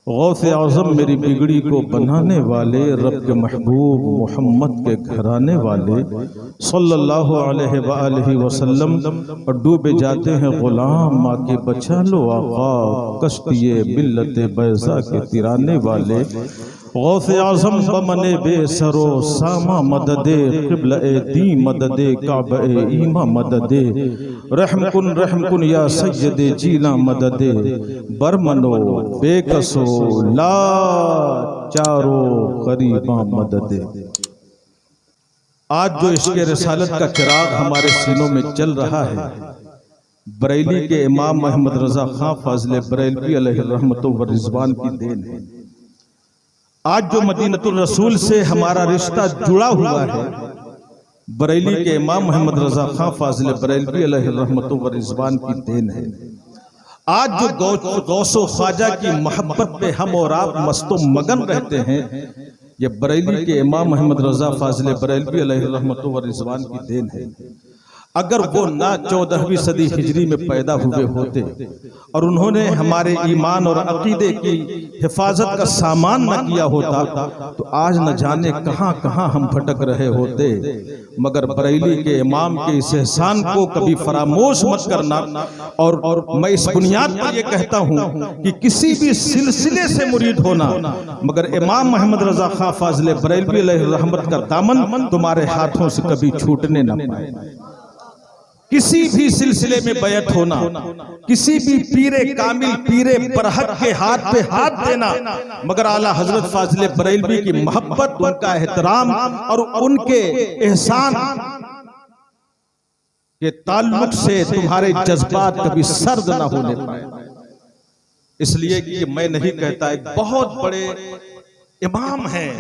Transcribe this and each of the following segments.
गौसे आज़म मेरी बिगड़ी को बनाने वाले, रब के महबूब मोहम्मद के घराने वाले सल्लल्लाहु अलैहि वसल्लम। और डूबे जाते हैं गुलाम माँ के बचा लो आका, कश्तिये मिल्लत बैज़ा के तिराने वाले। गौसे आज़म बमने बेसरो सामा मददे, क़िबला ए दी मददे, काबा ए ईमा मददे, रहम कुन या सय्यदे जीला मददे, बरमनो बेकसो ला चारो करीबा मददे। आज जो इश्क़ रिसालत का चिराग हमारे सीनों में चल रहा है, बरेली के इमाम मोहम्मद रज़ा खां फाज़िल बरेलवी अलैहि रहमतु व रिज़वान की देन है। आज जो मदीनतुल रसूल से हमारा रिश्ता जुड़ा हुआ है, बरेली के इमाम मोहम्मद रज़ा खां फाज़िल बरेलवी अलैहि रहमतु व रिज़वान की देन है। आज जो गौसो ख्वाजा की मोहब्बत पे हम और आप मस्तो मगन रहते हैं, ये बरेली के इमाम मोहम्मद रज़ा फाज़िल बरेलवी अलैहि रहमतु व रिज़वान की देन है। अगर वो ना 14वीं सदी हिजरी में पैदा हुए होते और उन्होंने हमारे ईमान और अकीदे की हिफाजत का सामान न किया होता तो आज न जाने कहां कहां हम भटक रहे होते। मगर बरेली के इमाम के इस एहसान को कभी फरामोश मत करना। और मैं इस बुनियाद पर यह कहता हूं कि किसी भी सिलसिले से मुरीद होना, मगर इमाम मोहम्मद रज़ा खां फाज़िल बरेलवी अलैहि रहमत का दामन तुम्हारे हाथों से कभी छूटने न पाए। किसी भी सिलसिले में बैत होना, किसी भी पीरे कामिल पीरे बरहक के हाथ पे हाथ देना, मगर आला हजरत फाज़िल बरेलवी की मोहब्बत, उनका एहतराम और उनके एहसान के ताल्लुक से तुम्हारे जज्बात कभी सर्द ना होने पाए। इसलिए कि मैं नहीं कहता, एक बहुत बड़े इमाम हैं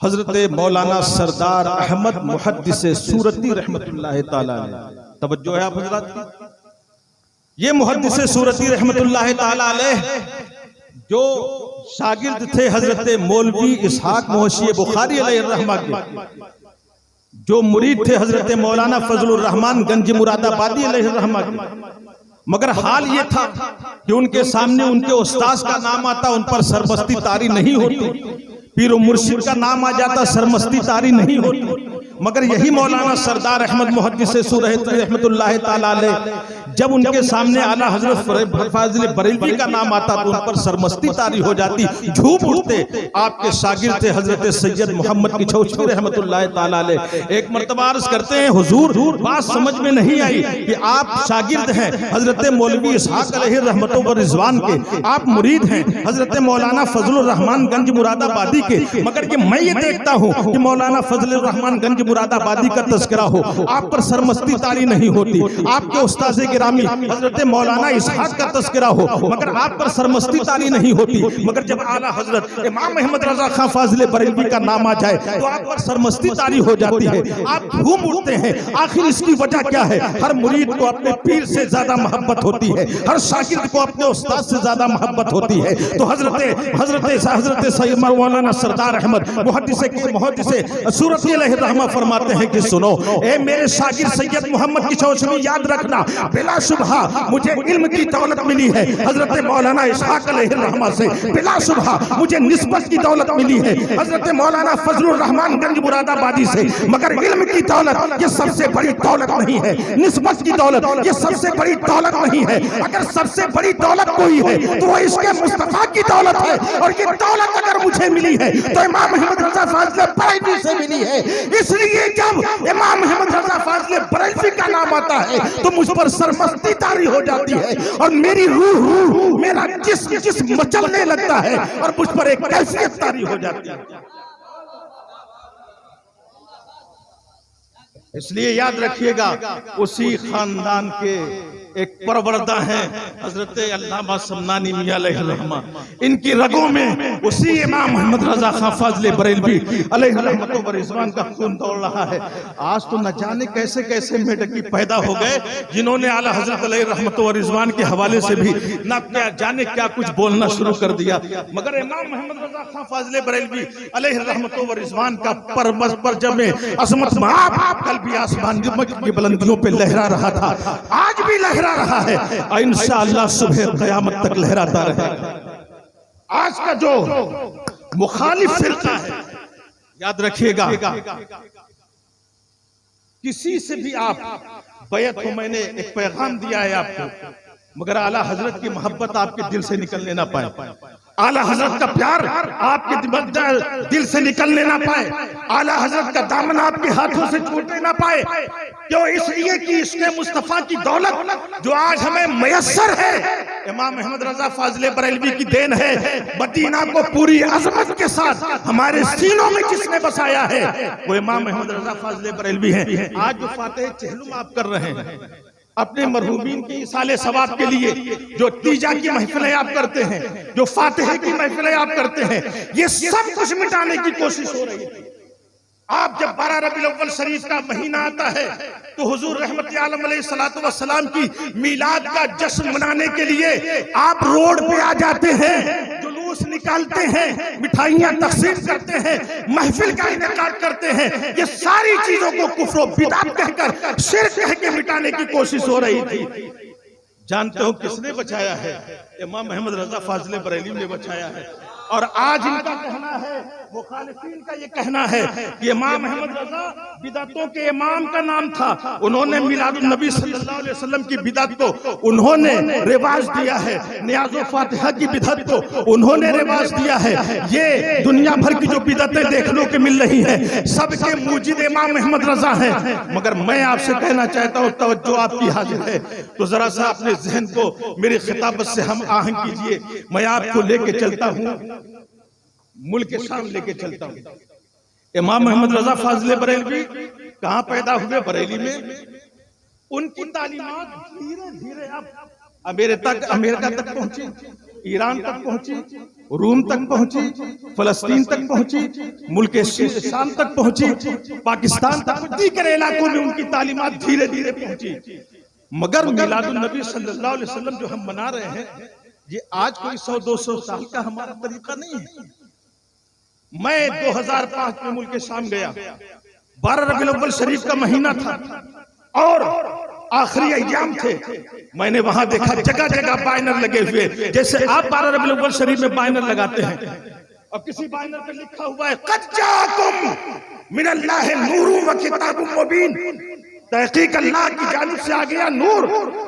हजरत मौलाना सरदार अहमद मुहद्दिस सूरती रहमतुल्लाह ताला अलैह। तवज्जो है आप हजरात की। ये मुहद्दिस सूरती रहमतुल्लाह ताला अलैह जो शागिर्द थे हजरत मौलवी इसहाक मोहशी बुखारी अलैहि रहमा के, जो मुरीद थे हजरत मौलाना फजलुर रहमान गंज मुरादाबादी अलैहि रहमा के। मगर हाल ये था कि उनके सामने उनके उस्ताद का नाम आता, उन पर सरमस्ती तारी नहीं होती। पीर मुर्शिद का नाम आ जाता, सरमस्ती तारी नहीं होती। मगर यही मौलाना सरदार अहमद मुहद्दिस सूरती रहमतुल्लाह ताला अलैह, जब उनके सामने आला हजरत फाज़िल बरेलवी का नाम आता तो उन पर सरमस्ती तारी हो जाती, झूम उठते। आपके शागिर्द थे हजरत सैयद मोहम्मद की चौचकी रहमतुल्लाह ताला अलैह। एक मर्तबा अर्ज करते हैं, हुजूर बात समझ में नहीं आई कि आप शागिर्द हैं हजरत मौलवी इसहाक अलैहि रहमतु व रिज़वान के, आप मुरीद हैं हजरत मौलाना फजलुर रहमान गंज मुरादाबादी के, मगर ये मैं ये देखता हूँ कि मौलाना फजलुर रहमान गंज मुरादाबादी का तज़किरा हो, आप पर सरमस्ती तारी नहीं होती। आपके उस्ताद गिरामी हजरत मौलाना इसहाक का तज़किरा हो, मगर आप पर सरमस्ती तारी नहीं होती। मगर जब आला हजरत इमाम मोहम्मद रज़ा खां फाज़िल बरेलवी का नाम आ जाए तो आप पर सरमस्ती तारी हो जाती है, आप झूम उठते हैं। आखिर इसकी वजह क्या है? हर मुरीद को अपने पीर से ज्यादा मोहब्बत होती है, हर शागिर्द को अपने उस्ताद से ज्यादा मोहब्बत होती है। तो हजरत सैयद मौलाना सरदार अहमद मुहद्दिस सूरती अलैहि रहमा फरमाते हैं कि सुनो ए मेरे शागिर्द सैयद मोहम्मद की चौचमी, याद रखना बिलाशुबहा मुझे इल्म की दौलत मिली है हजरत मौलाना इसहाक अलैहि रहमा से, बिलाशुबहा मुझे निस्बत की दौलत मिली है हजरत मौलाना फजलुर रहमान गंज मुरादाबादी से। मगर इल्म की दौलत ये सबसे बड़ी दौलत नहीं है, निस्बत की दौलत ये सबसे बड़ी दौलत नहीं है। अगर सबसे बड़ी दौलत कोई है तो वो इसके मुस्तफा की दौलत है, और ये दौलत अगर मुझे मिली है तो इमाम मोहम्मद रज़ा फाज़िल बरेलवी से मिली है। इसलिए जब इमाम मोहम्मद रज़ा फाज़िल बरेलवी का नाम आता है तो मुझ पर सरमस्ती तारी हो जाती है, और मेरी रूह मेरा जिस्म मचलने लगता है, और मुझ पर एक कैफियत तारी हो जाती है। इसलिए याद रखिएगा, उसी खानदान के एक परवरदा हैं हजरत अल्लामा समनानी मियां अलैहि रहमा। इनकी रगों में उसी इमाम मोहम्मद रज़ा खां फाज़िल बरेलवी अलैहि रहमतु व रिज़वान का खून दौड़ रहा है। आज तो न जाने कैसे कैसे मेढकी पैदा हो गए जिन्होंने आला हजरत अलैहि रहमतु व रिज़वान के हवाले से भी न क्या जाने क्या कुछ बोलना शुरू कर दिया। मगर इमाम मोहम्मद रज़ा खां फाज़िल बरेलवी अलैहि रहमतु व रिज़वान का परजब में अज़मत कल भी आसमान की बुलंदियों पे लहरा रहा था, आज भी लहरा रहा है, इंशाअल्लाह सुबह क़यामत तक लहराता रहेगा। आज का जो मुखालिफ फिरका है, याद रखिएगा, किसी से भी आप बैत को, मैंने एक पैगाम दिया है आपको, मगर आला हजरत की मोहब्बत आपके दिल से निकलने ना पाए, आला हजरत का प्यार आपके दिल से निकलने ना पाए, आला हजरत का दामन आपके हाथों से छूटने ना पाए। क्यों? इसलिए कि इसके मुस्तफा की दौलत जो आज हमें मयस्सर है, इमाम अहमद रजा फाजले बरेलवी की देन है। मदीना को पूरी अजमत के साथ हमारे सीनों में जिसने बसाया है वो इमाम अहमद रजा फाजले बरेलवी है। आज जो फातिह चहलुम आप कर रहे हैं अपने मरहूमीन के इसाले सवाब के लिए, जो तीजा की महफिलें आप करते हैं, जो फातिह की महफिलें आप करते हैं, ये सब कुछ मिटाने की कोशिश हो रही है। आप जब 12 रबीउल अव्वल शरीफ का महीना आता है तो हुजूर रहमत आलम अलैहिस्सलातु वस्सलाम की मीलाद का जश्न मनाने के लिए आप रोड पे आ जाते हैं, जुलूस निकालते हैं, मिठाइयां तकसीम करते हैं, महफिल का इनेकाद करते हैं। ये सारी चीजों को कुफ्र व बिदअत कहकर, शिर्क कह के मिटाने की कोशिश हो रही थी। जानते हो किसने बचाया है? इमाम अहमद रजा फाजले बरेलवी ने बचाया है। और आज इनका कहना है, मुखालिफीन का ये कहना है कि इमाम अहमद रजा बिदअतों के इमाम का नाम था। उन्होंने मिलादुन नबी सल्लल्लाहु अलैहि वसल्लम की बिदअत को उन्होंने रिवाज दिया है, नियाज़ो फातिहा की बिदअत को उन्होंने रिवाज दिया है। ये दुनिया भर की जो बिदअतें देखने को मिल रही हैं, सबके मूजिद इमाम अहमद रजा हैं। मगर मैं आपसे कहना चाहता हूँ, तवज्जो आपकी हाजिर है तो जरा सा अपने जहन को मेरी खिताबत से हम आहंग कीजिए। मैं आपको लेके चलता हूँ, मुल्क के शाम लेके चलता हूँ। इमाम अहमद रजा फाजले बरेलवी कहाँ पैदा हुए? बरेली में। उनकी तालीमात धीरे धीरे अब अमेरिका तक पहुंची, ईरान तक पहुंची, रूम तक पहुंची, फलस्तीन तक पहुंची, मुल्क शाम तक पहुंची, पाकिस्तान तक, दीगर इलाकों में उनकी तालीमात धीरे धीरे पहुंची। मगर मिलादुन नबी सल्लल्लाहु अलैहि वसल्लम जो हम मना रहे हैं, ये आज कोई 100-200 साल का हमारा तरीका नहीं है। मैं 2005 में मुल्क शाम गया, 12 रबीउल अव्वल शरीफ का महीना था और आखिरी अय्याम थे। मैंने वहां देखा जगह जगह बैनर लगे हुए, जैसे आप 12 रबीउल अव्वल शरीफ में बैनर लगाते हैं और किसी बैनर पे लिखा हुआ है क़द जाअकुम मिनल्लाहि नूरुन व किताबुम मुबीन, तहकीक अल्लाह की जानिब से आ गया नूर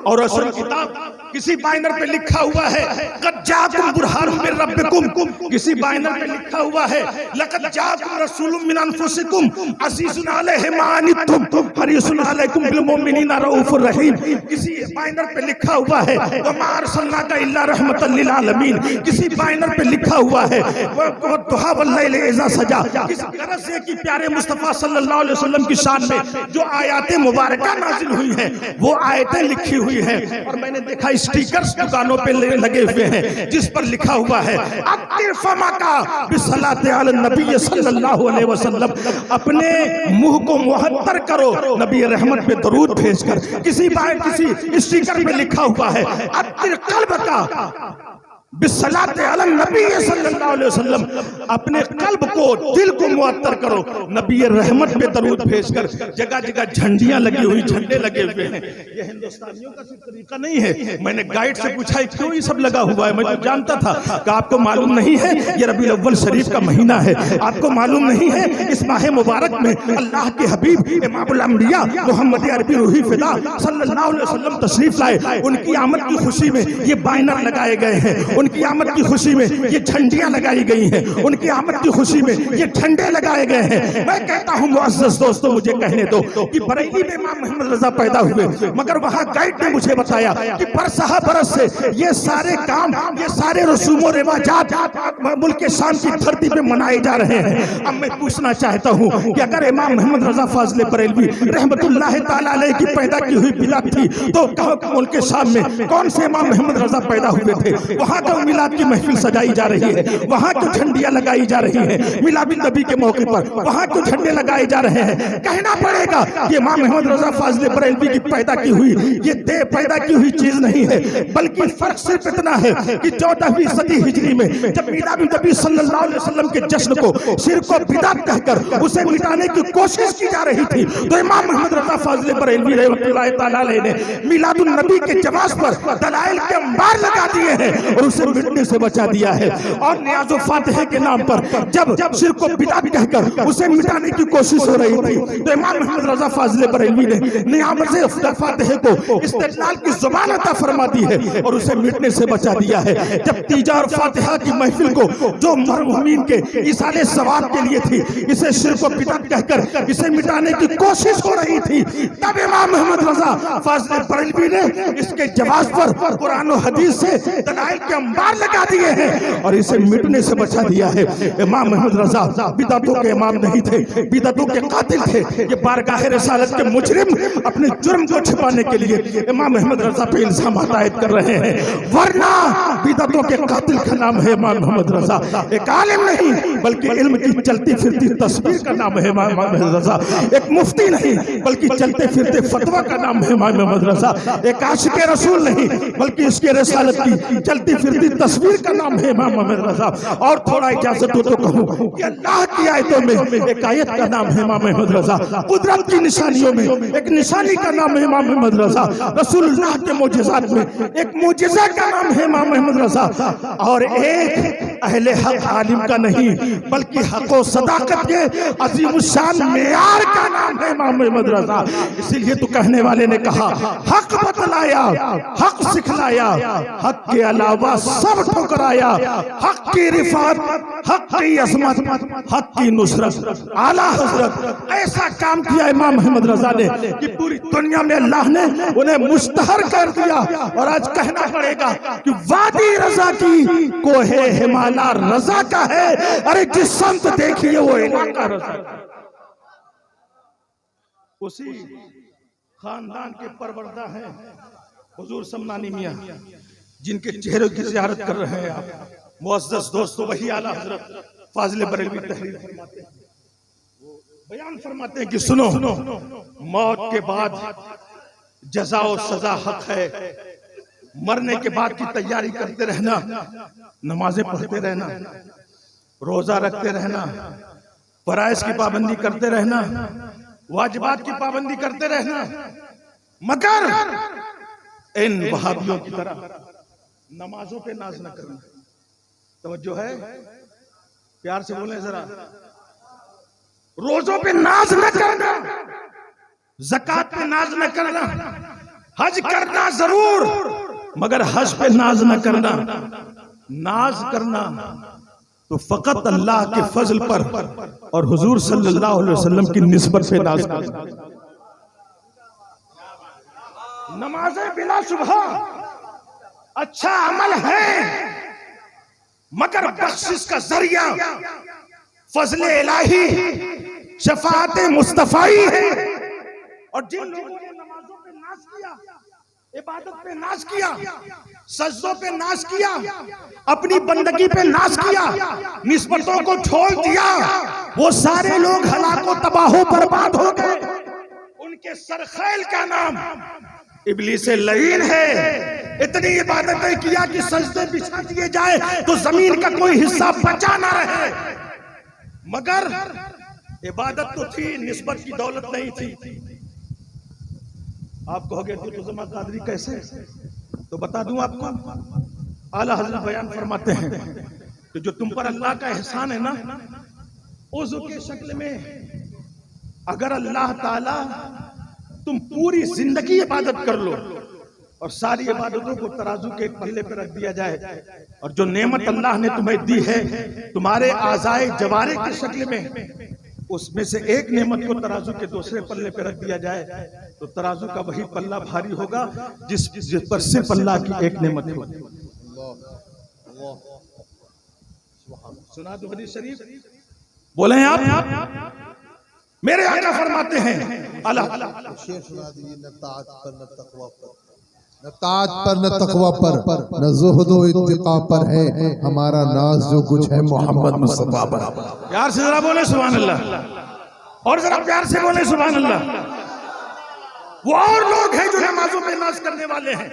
और रोशन किताब। किसी बैनर पे लिखा हुआ है क़द जाअकुम बुरहानुम मिन रब्बिकुम, किसी बैनर पे लिखा हुआ है लक़द जाअकुम रसूलुम मिन अनफुसिकुम अज़ीज़ुन अलैहि मा अनित्तुम हरीसुन अलैकुम बिल मुमिनीना रऊफ़ुर रहीम। किसी बैनर पे लिखा हुआ है वमा अरसलनाका इल्ला रहमतल लिल आलमीन। किसी बैनर पे लिखा हुआ है वद्दुहा वल्लैलि इज़ा सजा। किस तरह से कि प्यारे मुस्तफ़ा सल्लल्लाहु अलैहि वसल्लम की शान में जो आयातें मुबारका नाजिल हुई हैं, वो आयतें लिखी हुई हैं। और मैंने देखा स्टिकर्स दुकानों पे लगे हुए हैं जिस पर लिखा हुआ है अत्तिर फमाका बिसलाते अला नबी सल्लल्लाहु अलैहि वसल्लम, अपने मुंह को मुहत्तर करो नबी रहमत पे दरूद भेजकर। किसी स्टिकर पे लिखा हुआ है अत्तिर कल्ब का बिसलाते अला नबी सल्लल्लाहु अलैहि वसल्लम, अपने कल्ब को, दिल को मुअत्तर करो नबी रहमत पे दरूद भेजकर। जगह जगह झंडियां लगी हुई, झंडे लगे हुए हैं। ये हिंदुस्तानियों का सिर्फ तरीका नहीं है। मैंने गाइड से पूछा क्यों ये सब लगा हुआ है, मैं तो जानता था कि आपको मालूम नहीं है ये रबीउल अव्वल शरीफ का महीना है, आपको मालूम नहीं है इस माह मुबारक में अल्लाह के हबीब इमामुल अंबिया मोहम्मद अरबी रूही फिदा सल्लल्लाहु अलैहि वसल्लम तशरीफ लाए। उनकी आमद की खुशी में ये बैनर लगाए गए हैं, उनकी आमद की खुशी में ये झंडियां लगाई गई हैं, उनकी आमद की खुशी में ये झंडे लगाए गए हैं। मैं कहता हूं मुअज़्ज़ज़ दोस्तों, मुझे कहने दो कि बरेली में इमाम अहमद रजा पैदा हुए, मगर वहां गाइड ने मुझे बताया कि बरसहा बरस से ये सारे काम, ये सारे रसूम और रिवाजात मुल्क शाम की धरती पे मनाए जा रहे हैं। अब मैं पूछना चाहता हूं कि अगर इमाम अहमद रजा फाजले बरेलवी रहमतुल्लाह तआला अलैहि की पैदा की हुई बिदअत थी, तो कहां मुल्क शाम में कौन से इमाम अहमद रजा पैदा हुए थे? वहां मिलाद की महफिल सजाई जा रही है, वहां क्यों झंडियां लगाई जा रही हैं? मिलाद नबी के मौके पर वहां क्यों झंडे लगाए जा रहे हैं? कहना पड़ेगा कि इमाम अहमद रजा फाजले बरेलवी की पैदा की हुई ये पैदा की हुई चीज नहीं है, बल्कि फर्क सिर्फ इतना है कि 14वीं सदी हिजरी में जब मिलाद नबी सल्लल्लाहु अलैहि वसल्लम के जश्न को शिर्क और बिदअत कहकर उसे मिटाने की कोशिश की जा रही थी, तो इमाम अहमद रजा फाजले बरेलवी रहमतुल्लाह तआला अलैहि ने मिलाद नबी के जवाब पर दलाइल के अंबार लगा दिए हैं और उसे उसे मिटने से बचा दिया है। और नियाज़ो फातिहा के नाम पर जब शिर्क को बिदअत कहकर उसे मिटाने की कोशिश हो रही थी, तो इमाम मोहम्मद रजा फाजिल बरेलवी ने नियाज़ो फातिहा को इस्तिदलाल की ज़ुबान अता फरमा दी है और उसे मिटने से बचा दिया है। जब तीजा और फातिहा की महफिल को जो मरहुमीन के इसाले सवाब के लिए थी, इसे शिर्क व बिदअत कहकर इसे मिटाने की कोशिश हो रही थी, तब इमाम मोहम्मद रजा फाजिल बरेलवी ने इसके जवाब पर कुरान और हदीस से दलाइल के अंबार लगा दिए हैं और इसे मिटने से बचा दिया है। इमाम मोहम्मद रजा बिदअतों के इमाम नहीं थे, बिदअतों के कातिल थे। ये बारगाह रिसालत के मुजरिम अपने जुर्म को छिपाने के लिए इमाम मोहम्मद रजा पे इल्जाम आयद कर रहे हैं, वरना बिदअतों के कातिल का नाम है इमाम मोहम्मद रजा। एक आलिम नहीं बल्कि इल्म की चलती फिरती तस्वीर का नाम है इमाम मोहम्मद रजा। एक मुफ्ती नहीं बल्कि चलते फिरते फतवा का नाम है इमाम मोहम्मद रजा। एक आशिक रसूल नहीं बल्कि इसके रिसालत की चलती फिरती तस्वीर का नाम है इमाम मोहम्मद रजा। और थोड़ा इजाजत हो तो कहूं कि अल्लाह की आयतों में एक आयत का नाम है इमाम मोहम्मद रजा, कुदरत की निशानियों में एक निशानी का नाम है इमाम मोहम्मद रजा, रसूलुल्लाह के मोजज़ात में एक मोजज़ा का नाम है इमाम मोहम्मद रजा, और एक अहले हक आलिम का नहीं बल्कि हक व सदाकत के अज़ीमुश्शान मेयार का नाम है इमाम मोहम्मद रजा। इसीलिए तो कहने वाले ने कहा, हक बतलाया, हक सिखलाया, हक के अलावा सब ठुकराया, हक की रिफात, हक की अज़मत, हक की नुसरत, आला हज़रत ऐसा काम किया इमाम मोहम्मद रजा ने कि पूरी दुनिया में अल्लाह ने उन्हें मुश्तहर कर दिया। और आज कहना पड़ेगा कि वादी रजा की कोहे हिमाला रजा का है। अरे जिस संत देखिए वो इलाका रजा, उसी खानदान के परवरदा हैं हुजूर समनानी मियां, जिनके चेहरे की ज़ियारत कर रहे हैं आप मुअज़्ज़ज़ दोस्तों। वही आला हज़रत फाजिल बरेलवी तहरीर फरमाते हैं, बयान फरमाते हैं कि सुनो, मौत के बाद जज़ा और सजा हक है। मरने के बाद की तैयारी करते रहना, नमाजें पढ़ते रहना, रोजा रखते रहना, फराइज़ की पाबंदी करते रहना, वाजिबात की पाबंदी करते रहना, मगर इन वहाबियों की तरह नमाजों पे नाज न करना। तवज्जो है, प्यार से बोले जरा। रोजों पे नाज न करना, ज़कात पे नाज न करना, हज करना जरूर मगर हज पे नाज न करना। नाज करना तो फकत अल्लाह के फजल पर और हुजूर सल्लल्लाहु अलैहि वसल्लम की निस्बत पे नाज करना। नमाज़ें बिला सुबह अच्छा अमल है मगर बख्शिश का जरिया फजले इलाही शफाअत मुस्तफाई है। और जिन लोगों ने नमाजों पे नाज किया, इबादत पे नाज किया, सजदों पे नाज किया, अपनी बंदगी पे नाज किया, निस्बतों को छोड़ दिया, वो सारे लोग हलाको तबाहो बर्बाद हो गए। उनके सरखैल का नाम इब्लीस लईन है। इतनी इबादतें किया कि सजदे बिछा दिए जाए तो जमीन का कोई हिस्सा बचा ना रहे, मगर इबादत तो थी, निस्बत की दौलत नहीं थी। आप कहोगे दुर्जमा कादरी कैसे, तो बता दूं आपको। आला हज़रत बयान फरमाते हैं कि जो तुम पर अल्लाह का एहसान है ना, उज़्व के शक्ल में अगर अल्लाह ताला तुम पूरी जिंदगी इबादत कर लो और सारी इबादतों को तराजू के एक पल्ले पर रख दिया जाए, और जो नेमत अल्लाह ने तुम्हें दी है तुम्हारे आज़ाए जवारे की शक्ल में, उसमें से एक नेमत को तराजू के दूसरे पल्ले पर रख दिया जाए तो तराजू का वही पल्ला भारी होगा जिस पर सिर्फ अल्लाह की एक नेमत होगी। सुना दो हदीस शरीफ, बोले हैं आप। मेरे आका फरमाते हैं, अल्लाह शेर सुना दीजिए, न ताअत पर न तकवा पर, न ताअत पर न तकवा पर, न ज़ुहद व इत्तिका पर है हमारा नाज जो कुछ है मोहम्मद मुस्तफा पर। प्यार से जरा बोले सुभान अल्लाह, और जरा प्यार से बोले सुभान अल्लाह। वो और लोग हैं जो नमाजों पे नाज करने वाले हैं,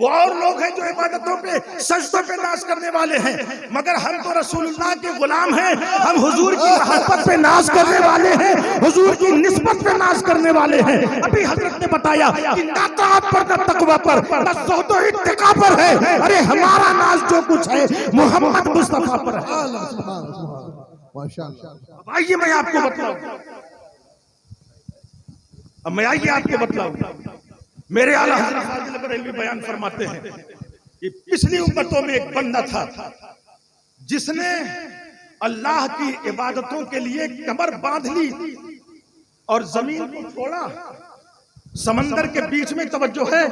वो और लोग हैं जो इबादतों पे सजदों पे नाज करने वाले हैं, मगर हम तो रसूलुल्लाह के गुलाम हैं। हम हुजूर की मोहब्बत पे नाज करने वाले हैं, हुजूर की निस्बत पे नाज करने वाले हैं। अभी हजरत ने बताया कि ना ताअत पर, ना तकवा पर, ना ज़ुहद व इत्तिका पर है। अरे हमारा नाज जो कुछ है मोहम्मद मुस्तफा पर है। अब आइए मैं आपको बतलाऊं, अब मैं आइए आपको बतलाऊं। मेरे आला हज़रत फाज़िल बरेलवी बयान फरमाते हैं कि पिछली उम्मतों में एक बंदा था जिसने अल्लाह की इबादतों के लिए कमर बांध ली और जमीन को छोड़ा। समंदर के बीच में, तवज्जो है,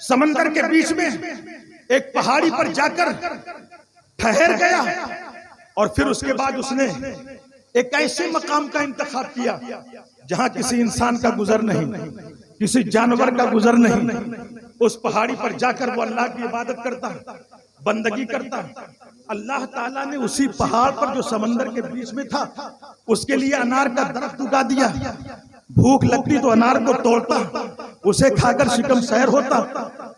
समंदर के बीच में एक पहाड़ी पर जाकर ठहर गया और फिर उसके बाद उसने एक ऐसे मकाम का इंतखाब किया जहां किसी इंसान का गुजर नहीं, किसी जानवर का गुजर नहीं। उस पहाड़ी पर जाकर वो अल्लाह की इबादत करता, बंदगी करता। अल्लाह ताला ने उसी पहाड़ पर जो समंदर के बीच में था उसके लिए अनार का दरख्त उगा दिया। भूख लगती तो अनार को तोड़ता, उसे खाकर शिकम सैर होता।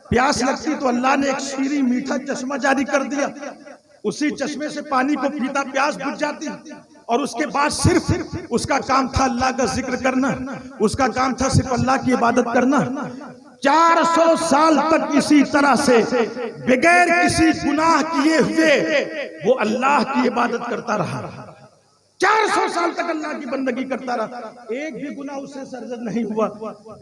प्यास लगती तो अल्लाह ने एक शीरी मीठा चश्मा जारी कर दिया, उसी चश्मे से पानी को पीता, प्यास बुझ जाती। और उसके बाद सिर्फ उसका काम था अल्लाह का जिक्र करना, उसका काम था सिर्फ अल्लाह की इबादत करना। 400 साल तक इसी तरह से बगैर किसी गुनाह किए हुए वो अल्लाह की इबादत करता रहा। 400 साल तक अल्लाह की बंदगी करता रहा, एक भी गुनाह उससे सरजद नहीं हुआ।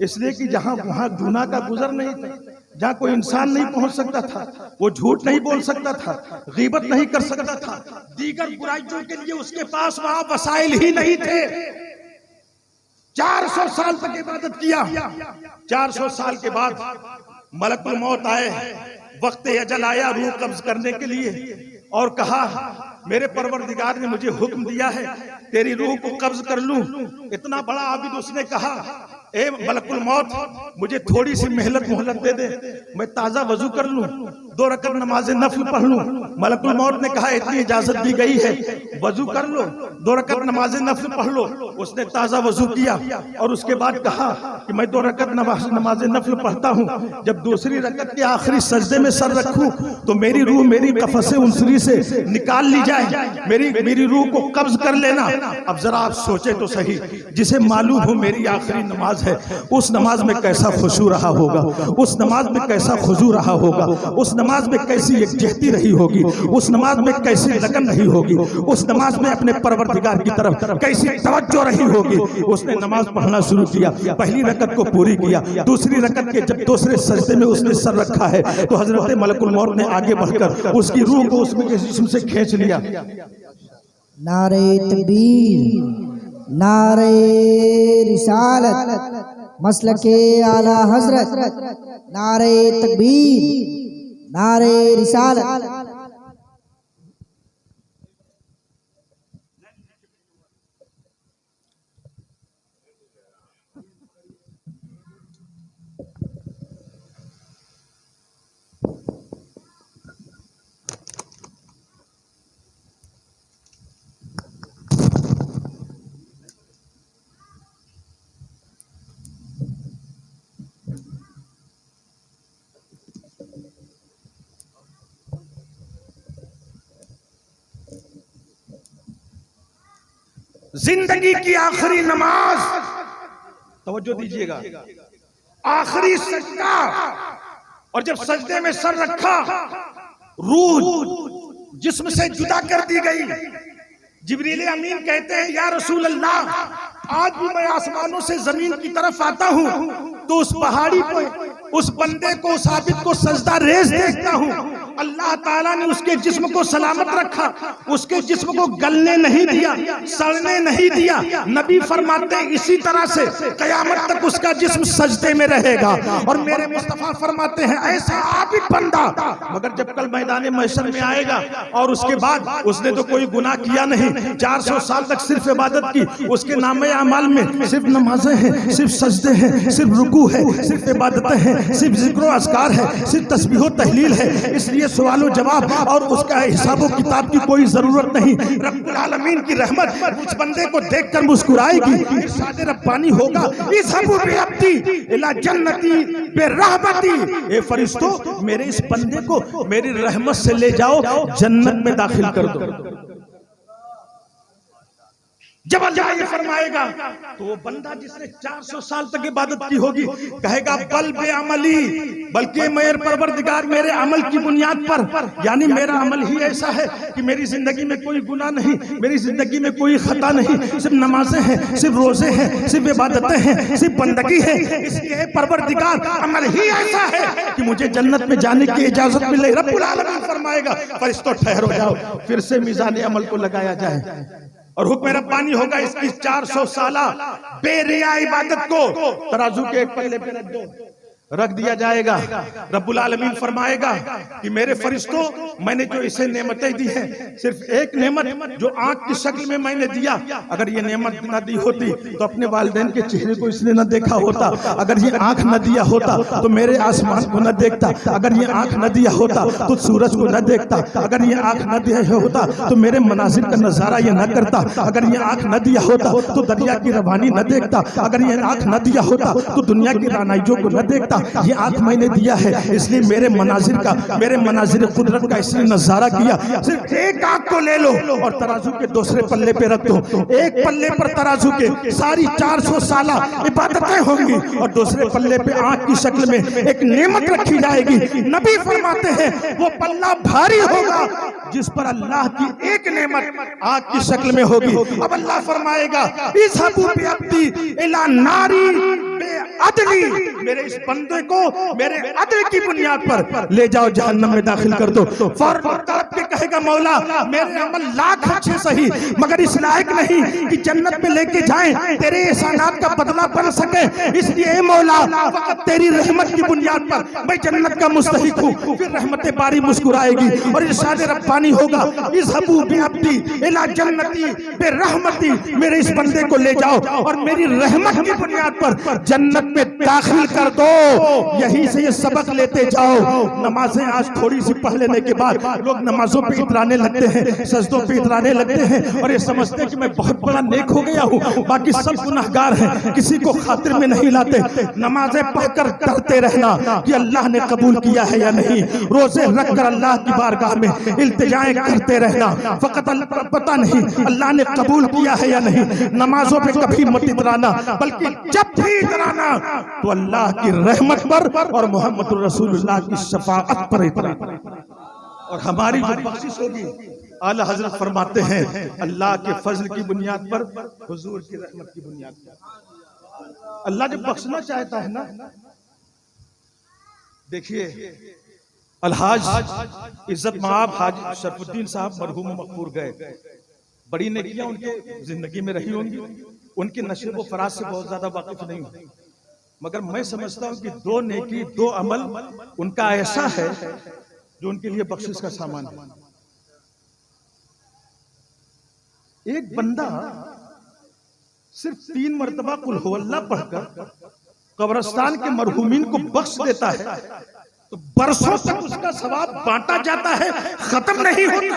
इसलिए कि जहां वहां गुनाह का गुजर नहीं था, जहां कोई इंसान नहीं पहुंच सकता था, वो झूठ नहीं बोल सकता था, गीबत नहीं कर सकता था, दीगर बुराइयों के लिए उसके पास वहां वसाइल ही नहीं थे। 400 साल तक इबादत किया। 400 साल के बाद मलकुल मौत आए, वक्त अजल आया रूह कब्ज करने के लिए, और कहा मेरे परवरदिगार ने मुझे हुक्म दिया है तेरी रूह को कब्ज कर लूं। इतना बड़ा आबिद उसने कहा, ए मलकुल मौत, मुझे थोड़ी सी मोहलत दे दे, मैं ताजा वजू कर लूं, 2 रकअत नमाज नफल पढ़ लूं। मलकुल मौत ने कहा इतनी इजाजत दी गई है, वजू कर लो, 2 रकअत नमाज नफल पढ़ लो। उसने ताजा वजू किया और उसके बाद कहा कि मैं 2 रकअत नमाज नफल पढ़ता हूं, जब दूसरी रकअत के आखिरी सजदे में सर रखूं तो मेरी रूह मेरी कफ़से उनसरी से निकाल ली जाए, मेरी रूह को कब्ज कर लेना। अब जरा आप सोचे तो सही, जिसे मालूम हो मेरी आखिरी नमाज है, उस नमाज में कैसा खुशू रहा होगा, उस नमाज में कैसा खुजू रहा होगा, उस नमाज में कैसी यकजहती रही होगी, उस नमाज में कैसी लगन रही होगी, उस नमाज में अपने परवरदिगार की तरफ कैसी तवज्जो रही होगी। उसने नमाज पढ़ना शुरू किया, पहली रकअत को पूरी किया, दूसरी रकअत के जब दूसरे सजदे में उसने सर रखा है तो हजरत मलकुल मौत ने आगे बढ़कर उसकी रूह को उसमें जिस्म से खींच लिया। नारे तकबीर, नारे रिसालत, मसलके आला हजरत, नारे तकबीर, नारे रिसालत। जिंदगी की आखिरी नमाज, तवज्जो दीजिएगा, आखिरी सजदा, और जब सजदे में सर रखा रूह जिस्म से जुदा कर दी गई। जिब्रील अमीन कहते हैं या रसूल अल्लाह, आज भी मैं आसमानों से जमीन की तरफ आता हूँ तो उस पहाड़ी पर उस बंदे को, उस आबिद को सजदा रेज देखता हूँ। अल्लाह ताला ने उसके जिस्म को सलामत रखा, उसके जिस्म को गलने नहीं दिया, सड़ने नहीं दिया। नबी फरमाते इसी तरह से कयामत तक उसका जिस्म सजदे में रहेगा। और मेरे मुस्तफा फरमाते हैं ऐसा आबिद बंदा, मगर जब कल मैदान महशर में आएगा और उसके बाद उसने तो कोई गुनाह किया नहीं, 400 साल तक सिर्फ इबादत की, उसके नामे अमाल में सिर्फ नमाजें हैं, सिर्फ सजदे हैं, सिर्फ रुकू है, सिर्फ इबादतें हैं, सिर्फ जिक्र अस्कार है, सिर्फ तस्बीह तहलील है। इसलिए इसलिए सवालो जवाब और उसका हिसाबो किताब की कोई जरूरत नहीं। रब्बुल आलमीन की रहमत उस बंदे को देखकर मुस्कुराएगी, इरशाद रब्बानी होगा, इज़हबू बिअब्दी इला जन्नती बिरहमती। ए फरिश्तों, मेरे इस बंदे को मेरी रहमत से ले जाओ, जन्नत में दाखिल कर दो। जब अल्लाह ये फरमाएगा तो वो बंदा जिसने 400 साल तक इबादत की होगी कहेगा बल बे अमली, बल्कि मेरे परवरदिगार मेरे अमल की बुनियाद पर, यानी मेरा अमल ही ऐसा है कि मेरी जिंदगी में कोई गुनाह नहीं, मेरी जिंदगी में कोई खता नहीं, सिर्फ नमाजें हैं, सिर्फ रोजे हैं, सिर्फ इबादतें हैं, सिर्फ बंदगी है। इसलिए परवरदिगार अमल ही ऐसा है कि मुझे जन्नत में जाने की इजाजत मिले। रब्बुल आलमीन फरमाएगा फरिश्तों ठहरो जाओ, फिर से मीज़ान अमल को लगाया जाए और हुक्म रब्बानी होगा इसकी 400 साला बेरिया इबादत को तराजू के एक पल्ले पे रख दिया जाएगा। रब्बुल आलमीन फरमाएगा कि मेरे फरिश्तों, मैंने जो इसे नेमतें दी हैं, सिर्फ एक नेमत जो आंख की शक्ल में मैंने दिया, अगर ये नेमत न दी होती तो अपने वालिदैन के चेहरे को इसने न देखा होता, अगर ये आंख न दिया होता तो मेरे आसमान को न देखता, अगर ये आंख न दिया होता तो सूरज को न देखता, अगर ये आंख न दिया होता तो मेरे मनाजिर का नजारा ये न करता, अगर ये आंख न दिया होता तो दरिया की रवानी न देखता, अगर ये आंख न दिया होता तो दुनिया की रानाइयों को न देखता। ये आंख मैंने दिया है, इसलिए मेरे मनाजिर कुदरत का इसलिए नजारा किया। सिर्फ एक आंख को ले लो और तराजू के दूसरे पल्ले पे रख दो। एक पल्ले पर तराजू के सारी 400 साला इबादतें होंगी और दूसरे पल्ले पे आंख की शक्ल में एक नेमत रखी जाएगी। नबी फरमाते हैं वो पल्ला भारी होगा जिस पर अल्लाह की एक नेमत आंख की शक्ल में होगी। अब अल्लाह फरमाएगा इज़हबू बिअब्दी इला नारी बेअदली, मेरे इस बंदे को मेरे अदल की बुनियाद पर ले जाओ, जहन्नम में दाखिल कर दो। फौरन तड़प के कहेगा मौला मेरे अमल लाख अच्छे सही मगर इस लायक नहीं कि जन्नत में लेके जाएं, तेरे एहसानात का बदला बन सके, इसलिए मौला फकत तेरी रहमत की बुनियाद पर मैं जन्नत का मुस्तहिक हूँ। फिर रहमत बारी मुस्कुराएगी और इरशाद रब्बानी होगा इज़हबू बिअब्दी इला जन्नती बिरहमती, मेरे इस बंदे को ले जाओ और मेरी रहमत की बुनियाद पर जन्नत में दाखिल कर दो। यहीं से ये सबक लेते जाओ। नमाजें आज थोड़ी सी पढ़ लेने के बाद लोग नमाजों पे इतराने लगते हैं, सजदों पे इतराने लगते हैं और ये समझते हैं कि मैं बहुत बड़ा नेक हो गया हूँ, बाकी सब गुनाहगार हैं, किसी को खातिर में नहीं लाते। नमाजें पढ़कर डरते रहना कि अल्लाह ने कबूल किया है या नहीं, रोजे रखकर अल्लाह की बारगाह में इल्तिजाएं करते रहना, फकत पता नहीं अल्लाह ने कबूल किया है या नहीं। नमाजों पे कभी मत इतराना, बल्कि जब भी इतराना तो अल्लाह की रहमत पर और मोहम्मद रसूलुल्लाह की शफाअत पर इतराना। और हमारी जो बख्शिश होगी, आला हजरत फरमाते हैं अल्लाह के फजल की बुनियाद पर, हुजूर की रहमत की बुनियाद पर। अल्लाह जब बख्शना चाहता है ना, देखिए अलहाज इज्जत माब हाजी शरफुद्दीन साहब मरहूम मकबूर गए, बड़ी नेकियां उनके जिंदगी में रही होंगी, उनके नशे व फराज से बहुत ज्यादा वाकिफ नहीं हूं, मगर मैं समझता हूं कि दो नेकी दो अमल उनका ऐसा है जो उनके लिए बख्शिश का सामान है। एक बंदा सिर्फ 3 मरतबा कुल हुवल्लाह पढ़कर कब्रिस्तान के मरहूमीन को बख्श देता है तो बरसों तक उसका सवाब बांटा जाता है, खत्म नहीं होता।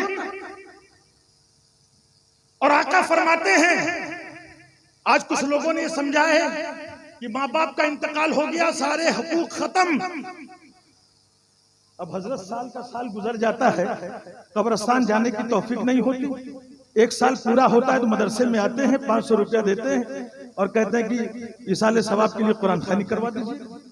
और आका फरमाते हैं आज कुछ लोगों ने समझा है कि माँ बाप का इंतकाल हो गया, सारे हुकूक खत्म। अब हजरत साल का साल गुजर जाता है, कब्रिस्तान जाने की तौफीक नहीं होती। 1 साल पूरा होता है तो मदरसे में आते हैं, 500 रुपया देते हैं और कहते हैं कि इसाले सवाब के लिए कुरान खानी करवा दीजिए।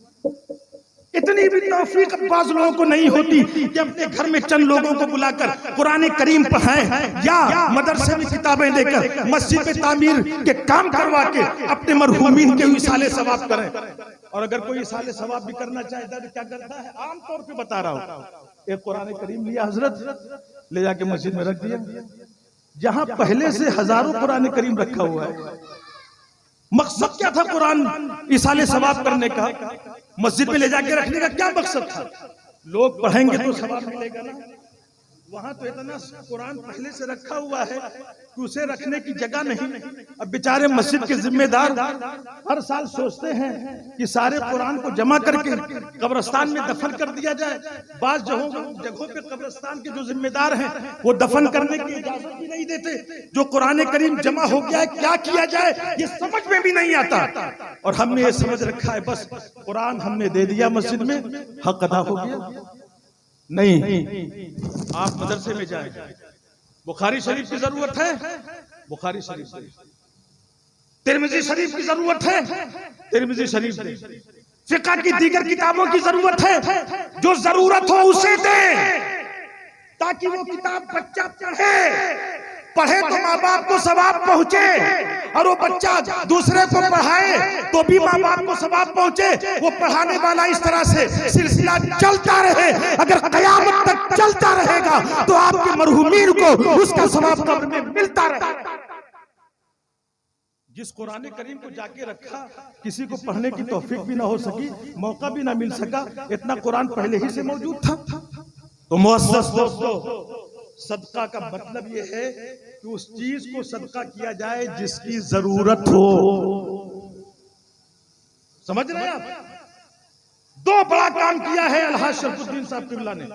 इतनी भी तौफीक बाज़ लोगों को नहीं होती कि अपने घर में चंद लोगों को बुलाकर कुरान करीम पढ़ाएं या मदरसे में किताबें देकर मस्जिद में तामीर के काम करवा के अपने मरहूमीन के इसाले सवाब करें। और अगर कोई इसाले सवाब भी करना चाहता है तो क्या करता है, आमतौर पे बता रहा हूँ, एक कुरान करीम लिया हजरत, ले जाके मस्जिद में रख दिया, जहां पहले से हजारों कुरान करीम रखा हुआ है। मकसद क्या था कुरान इसाले सवाब करने का, मस्जिद में ले जाके रखने का क्या मकसद था? लोग पढ़ेंगे तो सवाब मिलेगा ना। वहां तो इतना कुरान पहले से रखा हुआ है कि उसे रखने की जगह नहीं। अब बेचारे मस्जिद के जिम्मेदार हर साल सोचते हैं कि सारे कुरान को जमा करके कब्रिस्तान में दफन कर दिया जाए। बास जगहों पे कब्रिस्तान के जो जिम्मेदार हैं वो दफन करने की इजाजत भी नहीं देते। जो कुरान करीम जमा हो गया है क्या किया जाए ये समझ में भी नहीं आता। और हमने ये समझ रखा है बस कुरान हमने दे दिया मस्जिद में, हक अदा हो गया। नहीं, आप मदरसे में जाएं, बुखारी शरीफ की जरूरत है, बुखारी शरीफ से, तिरमिजी शरीफ की जरूरत है, तिरमिजी शरीफ से, फिक़ह की दीगर किताबों की जरूरत है, जो जरूरत हो उसे दें ताकि वो किताब बच्चा पढ़े तो माँ बाप को सवाब पहुंचे, और वो बच्चा दूसरे को पढ़ाए तो भी माँ बाप को सवाब पहुंचे। वो पढ़ाने वाला इस तरह से सिलसिला चलता रहे। अगर क़यामत तक चलता रहेगा तो आपके मरहूमीन को उसका सवाब कब्र में मिलता रहेगा। जिस कुरान करीम को जाके रखा किसी को पढ़ने की तौफीक भी ना हो सकी, मौका भी ना मिल सका, इतना कुरान पहले ही से मौजूद था। तो मुअस्सस दोस्तों, सदका का मतलब यह है कि उस चीज को सदका किया जाए जिसकी जरूरत हो। समझ रहे हैं आप? दो बड़ा काम किया है अलहाज शरफुद्दीन साहब किबला ने।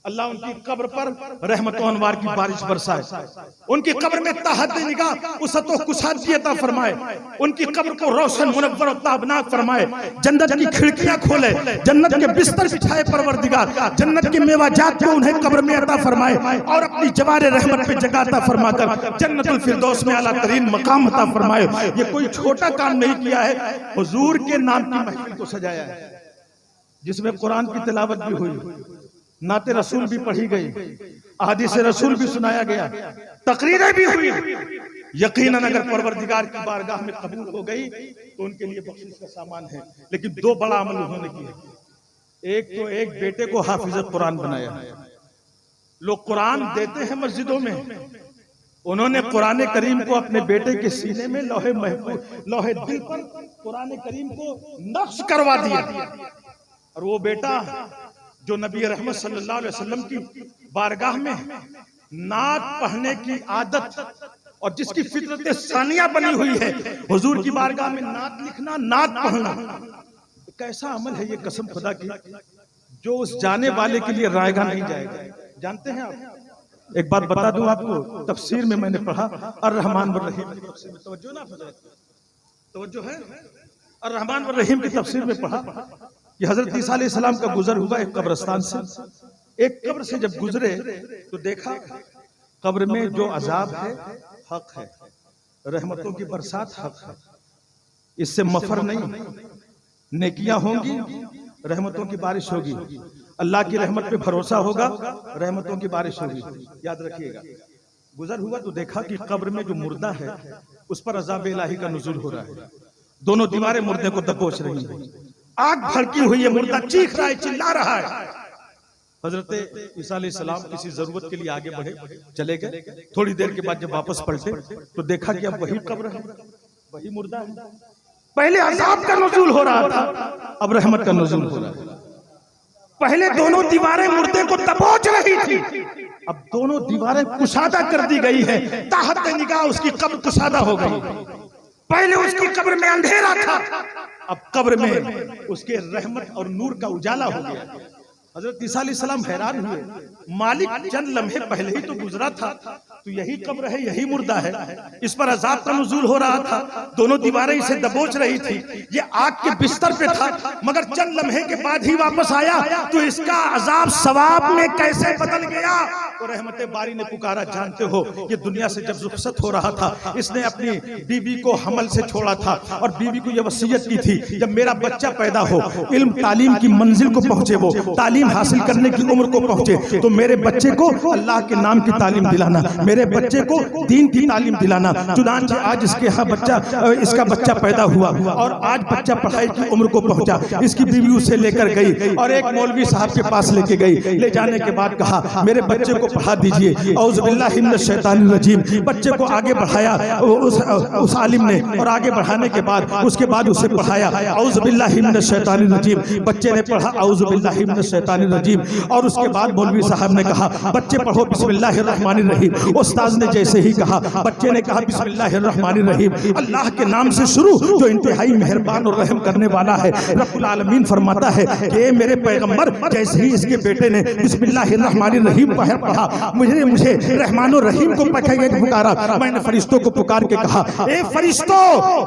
अल्लाह उनकी कब्र पर रहमत व अनवार की बारिश बरसाए, उनकी कब्र में ताहत निगाह उसतो कुशादगी अता फरमाए, उनकी कब्र को रोशन मुनव्वर और ताबनाक फरमाए, जन्नत की खिड़कियां खोले, जन्नत के बिस्तर बिछाए परवरदिगार, जन्नत के मेवाजात को उन्हें कब्र में अता फरमाए और अपनी जवारे रहमत पे जगह अता फरमाकर जन्नतुल फिरदौस में आला तरीन मकाम अता फरमाए। ये कोई छोटा काम नहीं किया है, हुजूर के नाम की महफिल को सजाया है जिसमें कुरान की तिलावत भी हुई, नाते रसूल भी पढ़ी गई, अहादीस रसूल भी सुनाया गया, तकरीरें भी हुई। यकीनन अगर परवरदिगार की बारगाह में कबूल हो गई तो उनके लिए बख्शिश का सामान है। लेकिन दो बड़ा अमल उन्होंने किया। एक तो एक बेटे को हाफिज कुरान बनाया। लोग कुरान देते हैं मस्जिदों में, उन्होंने कुरान करीम को अपने बेटे के सीने में लोहे महफूज, लोहे दिल पर कुरान करीम को नक्श करवा दिया। और वो बेटा जो नबी रहमत सल्लल्लाहु अलैहि वसल्लम की बारगाह में नात पढ़ने की आदत और जिसकी फितरत सानिया बनी हुई है, हुजूर की बारगाह में नात लिखना, नात पढ़ना, कैसा अमल है ये कसम खुदा की, जो उस जाने वाले के लिए रायगा नहीं जाएगा। जानते हैं आप, एक बात बता दूं आपको, तफसीर में मैंने पढ़ा अर्रहमान व रहीम की तफसीर में, तवज्जो है, अर्रहमान व रहीम की तफसीर में पढ़ा कि हजरत ईसा अलैहिस्सलाम का गुजर हुआ एक कब्रिस्तान से। एक कब्र से जब गुजरे तो देखा कब्र में जो अजाब है हक है, रहमतों की बरसात हक है, इससे मफर नहीं, नेकियां होंगी, रहमतों की बारिश होगी, अल्लाह की रहमत पे भरोसा होगा, रहमतों की बारिश होगी। याद रखिएगा। गुजर हुआ तो देखा कि कब्र में जो मुर्दा है उस पर अजाब इलाही का नुज़ूल हो रहा है। दोनों दीवारें मुर्दे को दबोच रही है, आग भड़की हुई है, मुर्दा चीख रहा है, चिल्ला रहा है। हजरत ईसा अलैहिस्सलाम किसी जरूरत के लिए आगे बढ़े, चले गए। थोड़ी देर के बाद जब वापस पलटे तो देखा कि अब वही कब्र है, वही मुर्दा है। पहले अजाब का नुज़ूल हो रहा था, अब रहमत का नुज़ूल हो रहा है। पहले दोनों दीवारें मुर्दे को दबोच रही थी, अब दोनों दीवारें कुशादा कर दी गई है, ताहत निगाह उसकी कब्र कुशादा हो गई। पहले उसकी कब्र में अंधेरा था, अब कब्र में उसके रहमत और नूर का उजाला हो गया। हजरत ईसा अलैहिस्सलाम हैरान हुए, मालिक चंद लम्हे पहले ही तो गुजरा था, तो यही कब्र है, यही मुर्दा है, इस पर अजाब का नुज़ूल हो रहा था, दोनों दीवारें इसे दबोच रही थी, ये आग के बिस्तर पे था, मगर चंद लम्हे के बाद ही वापस आया, तो इसका अजाब सवाब में कैसे बदल गया। तो रहमत बारी ने पुकारा, जानते हो ये दुनिया से जब रुखसत हो रहा था, इसने अपनी बीवी को हमल से छोड़ा था और बीवी को यह वसीयत की थी, जब मेरा बच्चा पैदा हो, इल्म तालीम की मंजिल को पहुंचे, वो तालीम हासिल करने की उम्र को पहुंचे, तो मेरे बच्चे को अल्लाह के नाम की तालीम दिलाना, मेरे बच्चे को दीन की तालीम दिलाना। चुनांचे आज इसके यहाँ इसका बच्चा पैदा हुआ और आज बच्चा पढ़ाई की उम्र को पहुंचा। इसकी बीवी उसे लेकर गई और एक मौलवी साहब के पास लेके गई। ले जाने के बाद कहा, मेरे बच्चे को को पढ़ा दीजिए औज़ु बिल्लाहि मिनश शैतानिर रजीम। बच्चे को आगे बढ़ाया उस आलिम ने, और आगे बढ़ाने के बाद उसके बाद उसे पढ़ाया औज़ु बिल्लाहि मिनश शैतानिर रजीम। बच्चे ने पढ़ा औज़ु बिल्लाहि मिनश शैतानिर रजीम, और उसके बाद मौलवी साहब ने कहा बच्चे पढ़ो बिस्मिल्लाहिर रहमानिर रहीम। उस्ताद ने जैसे ही कहा बच्चे ने कहा बिस्मिल्लाहिर रहमानिर रहीम, अल्लाह के नाम से शुरू जो इंतहाई मेहरबान और रहम करने वाला है। रब्बुल आलमीन फरमाता है कि मेरे पैगंबर जैसे ही इसके बेटे ने बिस्मिल्लाहिर रहमानिर रहीम पढ़ा, मुझे रहमान और रहीम को पुकारा, मैंने फरिश्तों को पुकार के कहा ए फरिश्तों,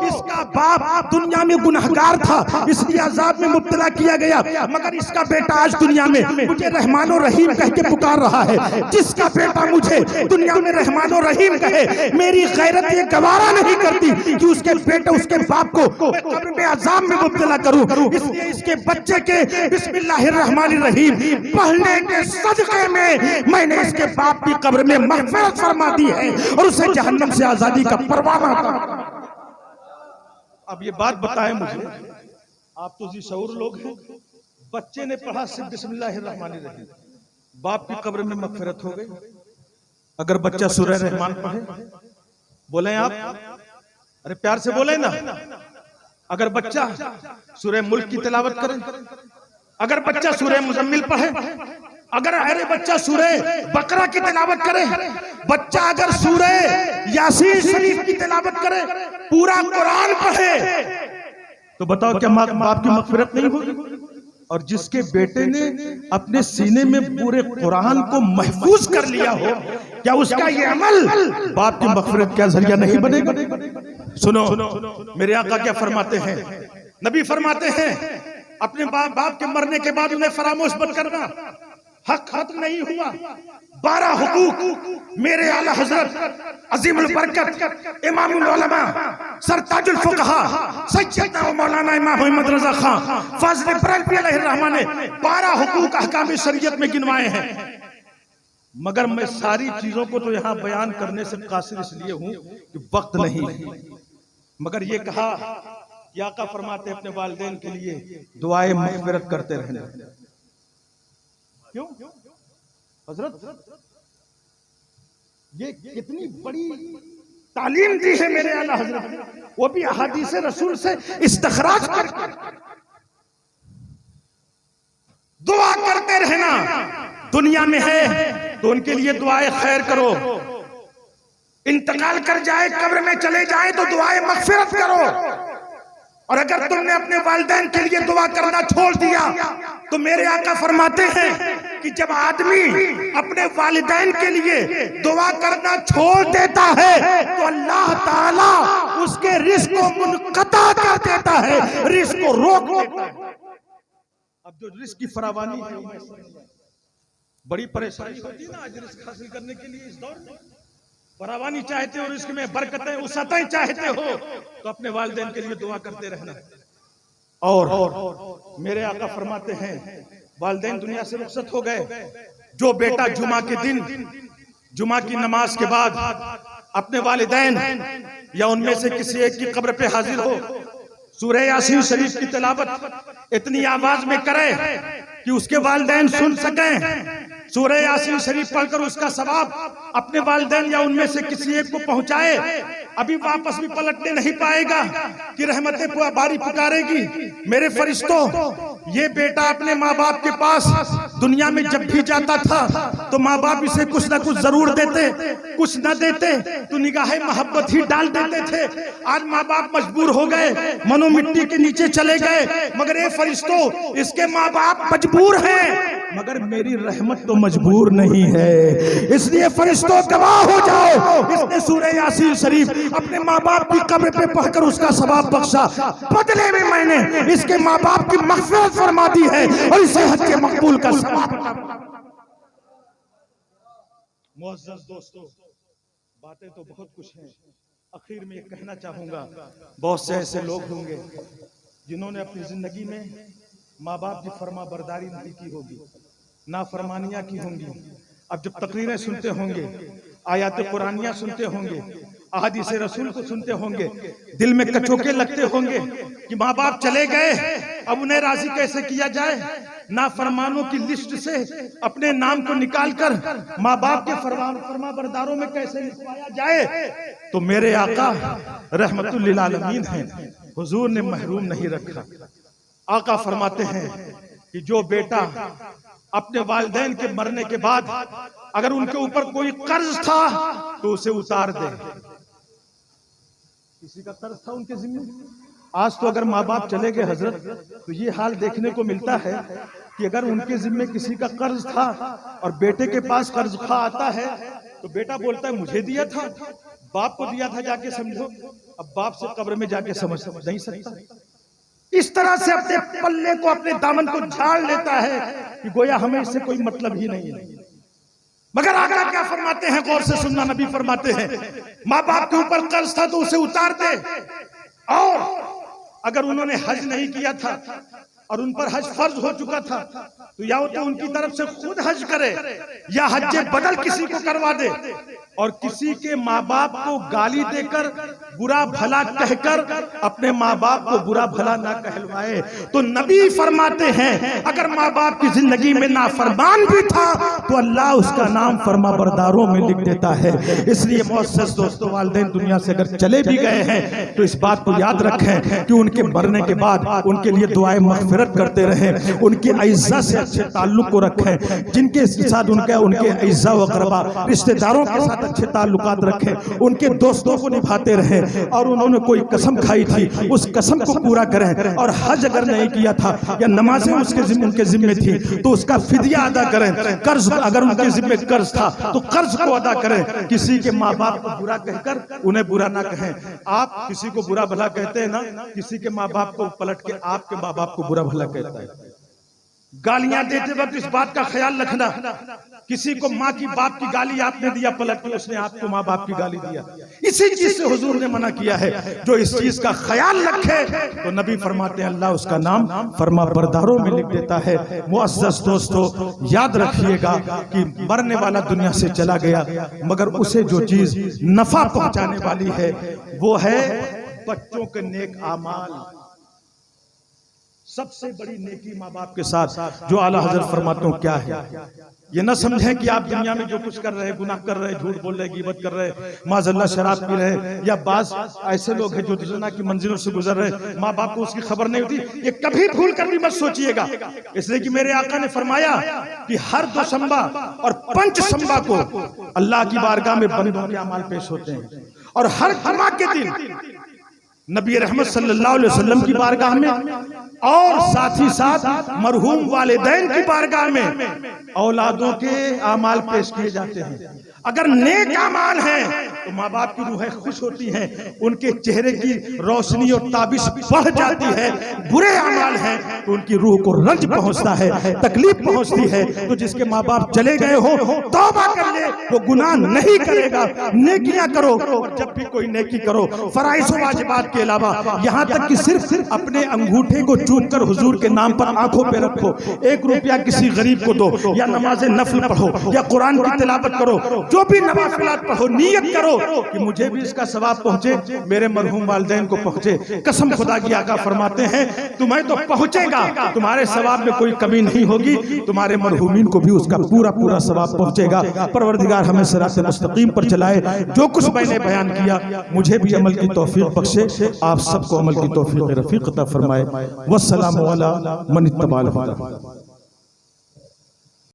इसका बाप दुनिया में गुनहगार था इसलिए अजाब में मुब्तला किया गया, मगर इसका बेटा आज दुनिया में मुझे रहमान और रहीम कह के पुकार रहा है। जिसका बेटा मुझे दुनिया में रहमान और रहीम कहे, मेरी गैरत ये गवारा नहीं करती कि उसके बेटे उसके बाप को मैं कब्र में अजाब में मुब्तला करूं। इसलिए इसके बच्चे के बिस्मिल्लाहिर रहमानिर रहीम पढ़ने के सदके में मैंने इसके बाप की कब्र में मग़फ़िरत फरमा दी है और उसे जहन्नम से आजादी का परवाना था। अब ये बात बताएं मुझे, आप तो जी शऊर लोग हैं, बच्चे ने पढ़ा सिर्फ बिस्मिल्लाहिर रहमानिर रहीम, बाप की कब्र में मग़फ़िरत हो गई। अगर बच्चा सूरह रहमान पढ़े, बोले आप, अरे प्यार से बोले ना, अगर बच्चा सूरह मुल्क की तिलावत करे, अगर बच्चा सूरह मुज़म्मिल पढ़े, अरे बच्चा सूरह बकरा की तिलावत करे, बच्चा अगर सूरह यासीन शरीफ की तिलावत करे, पूरा कुरान पढ़े, तो बताओ क्या बाप की मग़फ़िरत नहीं होगी? और जिसके बेटे ने अपने सीने में पूरे कुरान को महफूज कर लिया हो, क्या उसका ये अमल बाप की मग़फ़िरत का जरिया नहीं बनेगा? सुनो मेरे आका क्या फरमाते हैं, नबी फरमाते हैं अपने बाप के मरने के बाद उन्हें फरामोश मत करना, हक खत्म नहीं हुआ। 12 हुकूक मेरे आला हजरत अजीमुल बरकत इमामुल उलमा सरताजुल फुक़हा सैयदना व मौलाना इमाम मोहम्मद रज़ा खान फ़ाज़िल बरकत अलैहि रहमान ने 12 हुकूक अहकाम शरीयत में गिनवाए हैं। मगर मैं सारी चीजों को तो यहाँ बयान करने से कासिर इसलिए हूँ कि वक्त नहीं है, मगर ये कहा कि आका फरमाते अपने वालिदैन के लिए दुआए मग़फ़िरत करते रहना। क्यों हजरत, ये कितनी बड़ी तालीम दी है मेरे आला हजरत, वो भी अहादीस रसूल से इस्तखराज करके। दुआ करते रहना, दुनिया में है तो उनके लिए दुआए खैर करो, इंतकाल कर जाए कब्र में चले जाए तो दुआए मग़फ़िरत करो। और अगर तुमने अपने वालिदैन के लिए दुआ करना छोड़ दिया तो मेरे आका फरमाते हैं कि जब आदमी अपने वालिदैन के लिए दुआ करना छोड़ देता है तो अल्लाह ताला उसके रिज़्क़ को मुनक़ता कर देता है, रिज़्क़ को रोक देता है। अब जो रिज़्क़ की फरावानी है, बड़ी परेशानी होती है ना आज रिज़्क़ हासिल करने के लिए। इस दौर में फरावानी चाहते हो, रिज़्क़ में बरकतें उसअतें चाहते हो, तो अपने वालिदैन के लिए दुआ करते रहना। और मेरे आका फरमाते हैं वालिदैन दुनिया से रुखसत हो गए, जो बेटा जुमा के दिन जुमा की नमाज के बाद अपने वालिदैन या उनमें से किसी एक की कब्र पे हाजिर हो, सूरह यासीन शरीफ की तिलावत इतनी आवाज में करे कि उसके वालिदैन सुन सकें, सूरह यासीन शरीफ पढ़कर उसका सवाब अपने वालिदैन या उनमें से किसी एक को पहुंचाए, अभी वापस भी पलटने नहीं पाएगा कि रहमतें बारी पुकारेगी। मेरे फरिश्तों, ये बेटा अपने माँ बाप के पास दुनिया में जब भी जाता था तो माँ बाप इसे कुछ ना कुछ जरूर देते, कुछ न देते तो निगाहे मोहब्बत ही डाल देते थे। आज माँ बाप मजबूर हो गए, मनो मिट्टी के नीचे चले गए, मगर ये फरिश्तों, इसके माँ बाप मजबूर हैं मगर मेरी रहमत तो मजबूर नहीं है। इसलिए फरिश्तों गवाह हो जाओ, इसने सूरह यासीन शरीफ अपने माँ बाप की कब्र पे पढ़कर उसका सवाब बख्शा, बदले में मैंने इसके माँ बाप की मग़फ़िरत फरमा दी है और इसे हज के मकबूल का सवाब। मुअज़्ज़ज़ दोस्तों, बातें तो बहुत कुछ हैं, आखिर में ये कहना चाहूंगा, बहुत से ऐसे लोग होंगे जिन्होंने अपनी जिंदगी में माँ बाप की फरमा बरदारी नहीं की होगी, नाफरमानियां की होंगी। अब जब तकरीरें सुनते होंगे, आयात कुरानियां सुनते होंगे, अहादीस रसूल को सुनते होंगे, दिल में कचोके लगते होंगे कि माँ बाप चले गए, अब उन्हें राजी कैसे किया जाए। नाफरमानों की लिस्ट से अपने नाम को निकालकर माँ बाप के फरमाबरदारों में कैसे लिखवाया जाए, तो मेरे आका रहमतुल लिल आलमीन हैं, हुजूर ने महरूम नहीं रखा। आका फरमाते हैं कि जो बेटा अपने वालिदैन के मरने के बाद अगर उनके ऊपर कोई कर्ज था तो उसे उतार दे। किसी का कर्ज था उनके जिम्मे, आज तो अगर माँ बाप चले गए हजरत तो ये हाल देखने को मिलता है कि अगर उनके जिम्मे किसी का कर्ज था और बेटे के पास कर्ज खा आता है तो बेटा बोलता है मुझे दिया था, बाप को दिया था जाके समझो। अब बाप से कब्र में जाके समझ नहीं सकता। इस तरह से अपने पल्ले को, अपने दामन को झाड़ लेता है कि गोया हमें इससे कोई मतलब ही नहीं है। मगर आका क्या फरमाते हैं, गौर से सुनना, नबी फरमाते हैं माँ बाप के ऊपर कर्ज था तो उसे उतार दे, और अगर उन्होंने हज नहीं किया था और उन पर हज फर्ज हो चुका था तो या तो उनकी तरफ से खुद हज करे या हज बदल किसी को करवा दे, और किसी के माँ बाप को गाली देकर, बुरा भला कहकर अपने माँ बाप को बुरा भला ना कहलवाए। तो नबी फरमाते हैं अगर माँ बाप की जिंदगी में नाफरमान भी था तो अल्लाह उसका नाम फरमाबरदारों में लिख देता है। इसलिए मोअज़्ज़ज़ दोस्तों, वालिदैन दुनिया से अगर चले भी गए हैं तो इस बात को याद रखें कि उनके मरने के बाद उनके लिए दुआए मग़फ़िरत करते रहें, उनके अइज़्ज़ा से अच्छे ताल्लुक को रखें, जिनके साथ उनके अइज़्ज़ा व क़रबा रिश्तेदारों के साथ अच्छे ताल्लुकात रखें, उनके दोस्तों को निभाते रहें, और उन्होंने कोई कसम खाई थी उस कसम को पूरा करें, और हज अगर नहीं किया था या नमाजें उनके जिम्मे थी तो उसका फिदिया अदा करें। कर्ज अगर उनके जिम्मे कर्ज था तो कर्ज को अदा करें। किसी के माँ बाप को बुरा कहकर उन्हें बुरा ना कहें। आप किसी को बुरा भला कहते हैं ना, किसी के माँ बाप को पलट के आपके माँ बाप को बुरा भला कहता है। गालियां देते वक्त इस बात का ख्याल रखना, किसी को माँ की बाप की गाली आपने दिया पलट के, उसने आपको माँ बाप की गाली दिया। इसी चीज से हुजूर ने मना किया है। जो इस चीज का ख्याल रखे तो नबी फरमाते हैं अल्लाह उसका नाम फरमाबरदारों में लिख देता है। मुअज़्ज़ज़ दोस्तों, याद रखिएगा कि मरने वाला दुनिया से चला गया, मगर उसे जो चीज नफा पहुंचाने वाली है वो है बच्चों के नेक आमाल। सबसे बड़ी नेकी माँ बाप के साथ जो आला हजरत फरमाते हो क्या है। ये न समझें कि आप दुनिया में जो कुछ कर रहे हैं, गुनाह कर रहे हैं, झूठ बोल रहे हैं, गिबत कर रहे हैं, माज़अल्लाह शराब पी रहे हैं, या बास ऐसे लोग हैं जो ज़िना की मंजिलों से गुजर रहे हैं, माँ बाप को उसकी खबर नहीं होती। ये कभी भूल कर भी मत सोचिएगा, इसलिए कि मेरे आका ने फरमाया कि हर दोशंबा और पंचशंबा को अल्लाह की बारगाह में बंदों के अमाल पेश होते हैं, और हर जुमा के दिन नबी रहमत सल्लल्लाहु अलैहि वसल्लम की बारगाह में और साथ ही साथ मरहूम वालिदैन की बारगाह में औलादों के आमाल पेश किए जाते हैं। अगर नेक आमाल हैं तो माँ बाप की रूहें खुश होती हैं, उनके चेहरे की रोशनी और ताबिश बढ़ जाती है। बुरे आमाल हैं तो उनकी रूह को रंज पहुंचता है, तकलीफ पहुंचती है। तो जिसके माँ बाप चले गए हो तौबा कर ले, वो गुनाह नहीं करेगा, नेकियां करो। जब भी कोई नेकी करो फराइज़ व वाजिबात के अलावा, यहाँ तक कि सिर्फ अपने अंगूठे को चूम कर हुजूर के नाम पर आंखों पे रखो, 1 रुपया किसी गरीब को दो, या नमाज नफल पढ़ो, या कुरान की तिलावत करो, जो भी नवाफिलात पढ़ो, नियत करो कि मुझे भी इसका सवाब पहुंचे, मेरे मरहूम वालिदैन को पहुंचे। कसम खुदा की आका फरमाते हैं तुम्हें तो पहुंचेगा, तुम्हारे सवाब में कोई कमी नहीं होगी, तुम्हारे मरहूमीन को भी उसका पूरा पूरा सवाब पहुंचेगा। परवरदिगार हमें सिरात मुस्तकीम पर चलाए। जो कुछ मैंने बयान किया मुझे भी अमल की तौफीक बख्शे, आप सबको अमल की तौफीक रफीक अता फरमाए। वस्सलामु अला मन इत्तबअल हुदा।